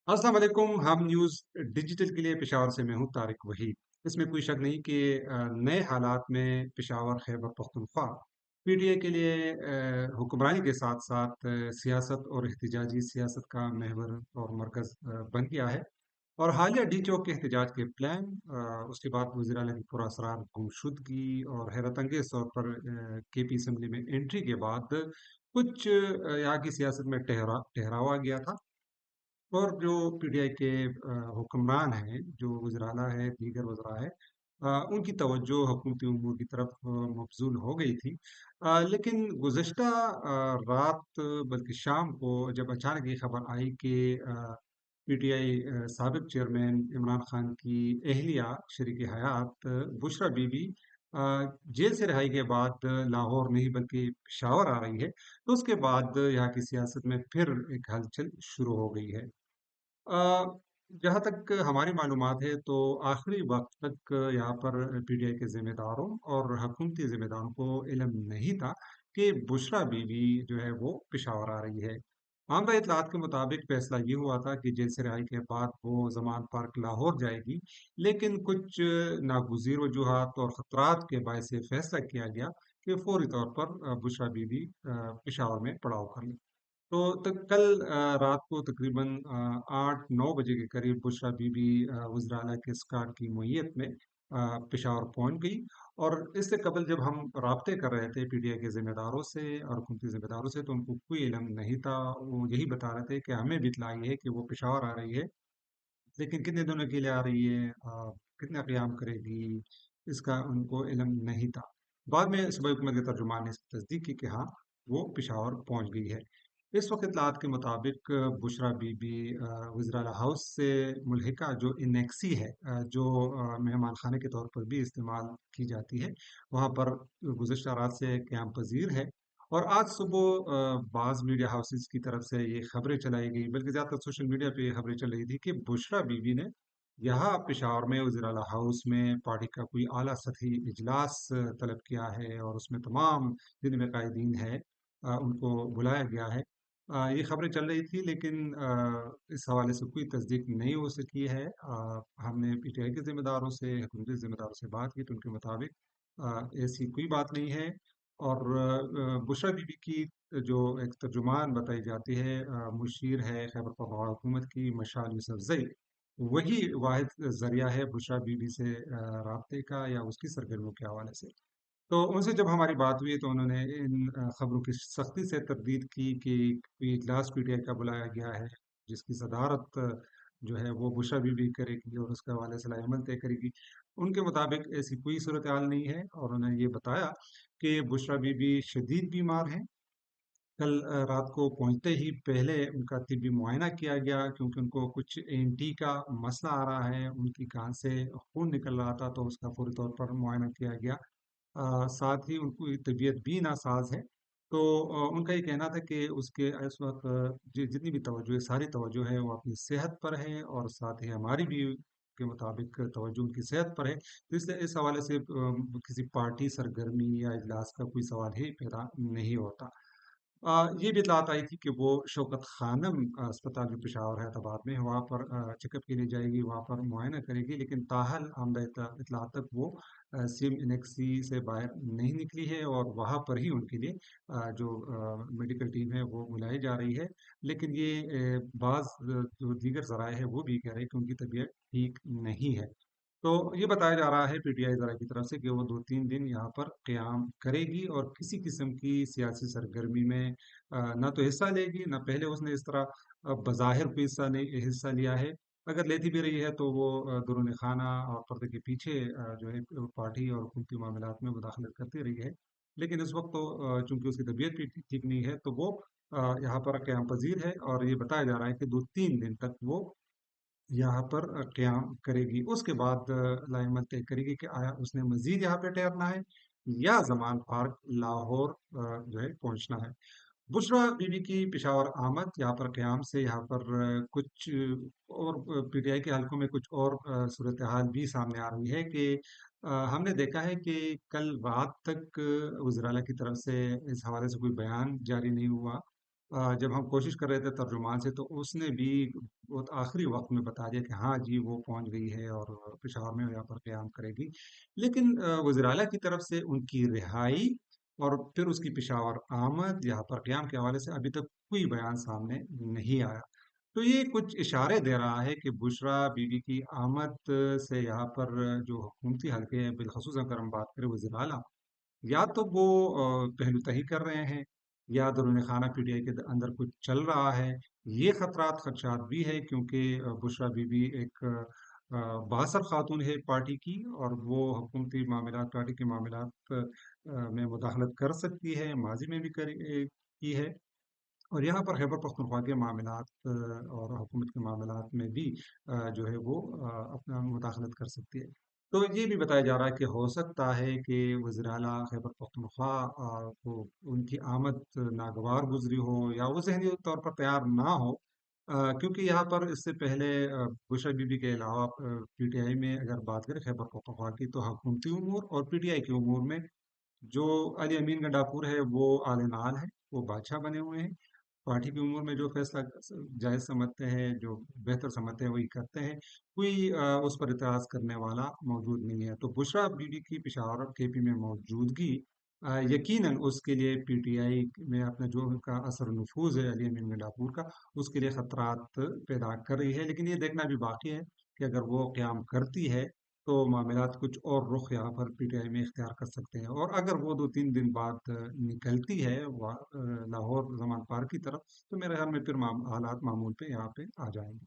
अस्सलाम वालेकुम। हम न्यूज़ डिजिटल के लिए पेशावर से मैं हूँ तारिक वहीद। इसमें कोई शक नहीं कि नए हालात में पेशावर खैबर पख्तूनख्वा पीटीआई के लिए हुक्मरानी के साथ साथ सियासत और एहतजाजी सियासत का महवर और मरकज़ बन गया है। और हालिया डी चौक के एहतजाज के प्लान, उसके बाद वज़ीर आला की पुरअसरार गुमशुदगी और हैरत अंगेज़ तौर पर केपी असम्बली में एंट्री के बाद कुछ यहाँ की सियासत में ठहराव आ गया था। और जो पीटीआई के हुक्मरान हैं, जो वज़राना है, दीगर वज़रा है, उनकी तवज्जो हुकूमती उमूर की तरफ मबज़ूल हो गई थी। लेकिन गुज़श्ता रात, बल्कि शाम को जब अचानक ये खबर आई कि पीटीआई साबिक़ चेयरमैन इमरान खान की अहलिया शरीक हयात बुशरा बीबी जेल से रिहाई के बाद लाहौर नहीं बल्कि पेशावर आ रही है, तो उसके बाद यहाँ की सियासत में फिर एक हलचल शुरू हो गई है। अ, जहाँ तक हमारी मालूमात है तो आखिरी वक्त तक यहाँ पर पीटीआई के ज़िम्मेदारों और हुकूमती ज़िम्मेदारों को इल्म नहीं था कि बुशरा बीबी जो है वो पेशावर आ रही है। आमदा इत्तलात के मुताबिक फैसला ये हुआ था कि जेल से रिहाई के बाद वो ज़मान पार्क लाहौर जाएगी, लेकिन कुछ नागुज़ीर वजूहात और ख़तरात के बायस ये फैसला किया गया कि फौरी तौर पर बुशरा बीबी पेशावर में पड़ाव कर लें। तो कल रात को तकरीबन 8-9 बजे के करीब बुशरा बीबी वज़राना के स्काट की मुय्यत में पेशावर पहुंच गई। और इससे कबल जब हम राब्ते कर रहे थे पीटीआई के ज़िम्मेदारों से और हुकूमती ज़िम्मेदारों से, तो उनको कोई इल्म नहीं था। वो यही बता रहे थे कि हमें भी इत्तला आई है कि वो पेशावर आ रही है, लेकिन कितने दिनों के लिए आ रही है, कितना क़याम करेगी, इसका उनको इल्म नहीं था। बाद में सूबाई हुकूमत के तर्जुमान ने इसकी तस्दीक की कि हाँ, वो पेशावर पहुंच गई है। इस वक्त इत्तलात के मुताबिक बुशरा बीबी वज़राना हाउस से मुल्हिका जो इनेक्सी है, जो मेहमान खाने के तौर पर भी इस्तेमाल की जाती है, वहाँ पर गुज़श्ता रात से क़याम पज़ीर है। और आज सुबह बाज़ मीडिया हाउसेस की तरफ से ये खबरें चलाई गई, बल्कि ज़्यादातर सोशल मीडिया पे ये खबरें चल रही थी कि बुशरा बीबी ने यहाँ पेशावर में वज़ीर-ए-आला हाउस में पार्टी का कोई आला सतही इजलास तलब किया है और उसमें तमाम जितने भी कायदीन हैं उनको बुलाया गया है। ये खबरें चल रही थी, लेकिन इस हवाले से कोई तस्दीक नहीं हो सकी है। हमने पीटीआई के ज़िम्मेदारों से, हुकूमती ज़िम्मेदारों से बात की तो उनके मुताबिक ऐसी कोई बात नहीं है। और बुशरा बीबी की जो एक तर्जुमान बताई जाती है, मुशीर है खैबर पख्तूनख्वा हुकूमत की मशाल यूसुफज़ई, वही वाहिद ज़रिया है बुशरा बीबी से राब्ते का या उसकी सरगर्मियों के हवाले से। तो उनसे जब हमारी बात हुई तो उन्होंने इन खबरों की सख्ती से तरदीद की कि कोई इजलास पीटीआई का बुलाया गया है, जिसकी सदारत जो है वो बुशरा बीबी करेगी और उसके हवाले से लाएमल तय करेगी। उनके मुताबिक ऐसी कोई सूरत हाल नहीं है, और उन्होंने ये बताया कि बुशरा बीबी शदीद बीमार हैं। कल रात को पहुंचते ही पहले उनका तिब्बी मुआयना किया गया, क्योंकि उनको कुछ एंटी का मसला आ रहा है, उनकी कान से खून निकल रहा था, तो उसका फौरी तौर पर मुआयना किया गया। साथ ही उनकी तबीयत भी नासाज है। तो उनका ये कहना था कि उसके इस वक्त जितनी भी तवज्जो है, सारी तवज्जो है वो अपनी सेहत पर है, और साथ ही हमारी भी के मुताबिक तवज्जो उनकी सेहत पर है। तो इसलिए इस हवाले से किसी पार्टी सरगर्मी या इजलास का कोई सवाल ही पैदा नहीं होता। ये भी इतलात आई थी कि वो शौकत खानम अस्पताल जो पेशावर हैदराबाद में, वहाँ पर चेकअप के लिए जाएगी, वहाँ पर मुआयना करेगी, लेकिन ताहल आमदा इतलात तक वो सिम इनेक्सी से बाहर नहीं निकली है, और वहाँ पर ही उनके लिए जो मेडिकल टीम है वो बुलाई जा रही है। लेकिन ये बाज़ जो दीगर ज़राए हैं वो भी कह रहे हैं कि उनकी तबीयत ठीक नहीं है। तो ये बताया जा रहा है पीटीआई ज़राए की तरफ से कि वो 2-3 दिन यहाँ पर क़याम करेगी, और किसी किस्म की सियासी सरगर्मी में ना तो हिस्सा लेगी, ना पहले उसने इस तरह बज़ाहिर कोई हिस्सा लिया है। अगर लेती भी रही है तो वो दरून खाना और पर्दे के पीछे जो है पार्टी और हुकूमती मामलात में मुदाखलत करती रही है। लेकिन इस वक्त तो चूँकि उसकी तबीयत भी ठीक नहीं है, तो वो यहाँ पर क़याम पज़ीर है, और ये बताया जा रहा है कि 2-3 दिन तक वो यहाँ पर क़याम करेगी। उसके बाद लाइमत तय करेगी कि आया उसने मज़ीद यहाँ पे ठहरना है, या ज़मान पार्क लाहौर जो है पहुँचना है। बुशरा बीबी की पेशावर आमद, यहाँ पर क़याम से यहाँ पर कुछ और पीटीआई के हलकों में कुछ और सूरत हाल भी सामने आ रही है कि हमने देखा है कि कल रात तक वज़ीर आला की तरफ से इस हवाले से कोई बयान जारी नहीं हुआ। जब हम कोशिश कर रहे थे तर्जुमान से, तो उसने भी बहुत आखिरी वक्त में बता दिया कि हाँ जी, वो पहुंच गई है और पेशावर में यहाँ पर क़याम करेगी। लेकिन वज़ीर आला की तरफ से उनकी रिहाई और फिर उसकी पेशावर आमद, यहाँ पर क़याम के हवाले से अभी तक कोई बयान सामने नहीं आया। तो ये कुछ इशारे दे रहा है कि बुशरा बीबी की आमद से यहाँ पर जो हुकूमती हल्के हैं, बिलखसूस अगर हम बात करें वज़ीर आला, या तो वो पहलू तही कर रहे हैं, या दरूनी खाना पीटीआई के अंदर कुछ चल रहा है। ये खदशात भी है, क्योंकि बुशरा बीबी एक बासर खातून है पार्टी की, और वो हुकूमती मामलात, पार्टी के मामलात में मुदाखलत कर सकती है, माजी में भी की है। और यहाँ पर खैबर पख्तूनख्वा के मामलात और हुकूमत के मामलात में भी जो है वो अपना मुदाखलत कर सकती है। तो ये भी बताया जा रहा है कि हो सकता है कि वज़ीर आला खैबर पख्तूनख्वा को उनकी आमद नागवार गुजरी हो, या वो ज़हनी तौर पर तैयार ना हो। क्योंकि यहाँ पर इससे पहले बुशरा बीबी के अलावा पीटीआई में अगर बात करें खैबर पख्तूनख्वा की, तो हुकूमती उमूर और पीटीआई के उमूर में जो अली अमीन गंडापुर है वो आले नाल है, वो बादशाह बने हुए हैं। पार्टी की उम्र में जो फैसला जायज़ समझते हैं, जो बेहतर समझते हैं, वही करते हैं। कोई उस पर इतराज़ करने वाला मौजूद नहीं है। तो बुशरा बीबी की पेशावर और केपी में मौजूदगी यकीनन उसके लिए पीटीआई में अपना जो उनका असर नफूज़ है अली अमीन गंडापुर का, उसके लिए खतरात पैदा कर रही है। लेकिन ये देखना भी बाकी है कि अगर वो क़याम करती है, तो मामलात कुछ और रुख यहाँ पर पीटीआई में इख्तियार कर सकते हैं। और अगर वो 2-3 दिन बाद निकलती है लाहौर ज़मान पार्क की तरफ, तो मेरे ख्याल में फिर हालात मामूल पे यहाँ पे आ जाएंगे।